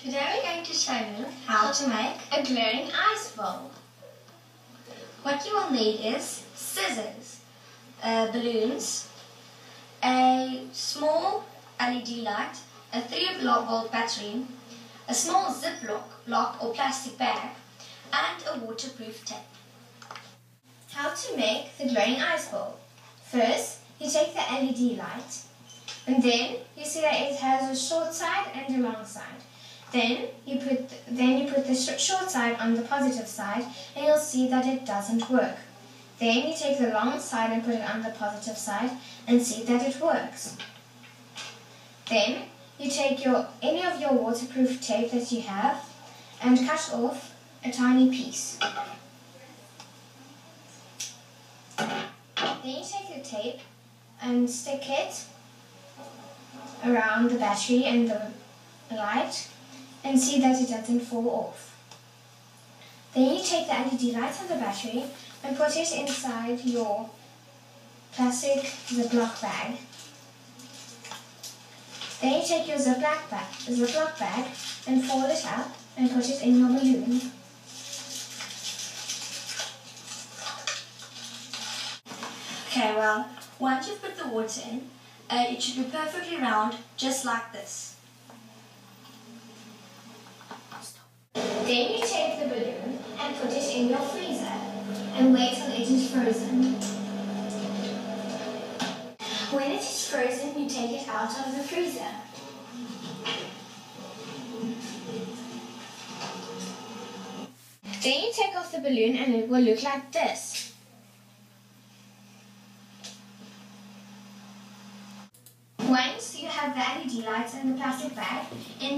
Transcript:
Today we're going to show you how to make A glowing ice ball. What you will need is scissors, balloons, a small LED light, a 3-volt battery, a small Ziploc lock or plastic bag, and a waterproof tape. How to make the glowing ice ball. First, you take the LED light, and then you see that it has a short side and a long side. Then you put the short side on the positive side, and you'll see that it doesn't work. Then you take the long side and put it on the positive side and see that it works. Then you take any of your waterproof tape that you have and cut off a tiny piece. Then you take the tape and stick it around the battery and the light and see that it doesn't fall off. Then you take the LED light and the battery and put it inside your plastic Ziploc bag. Then you take your Ziploc bag and fold it up and put it in your balloon. Okay, well, once you've put the water in, it should be perfectly round, just like this. Then you take the balloon and put it in your freezer and wait till it is frozen. When it is frozen, you take it out of the freezer. Then you take off the balloon and it will look like this. Once you have the LED lights and the plastic bag in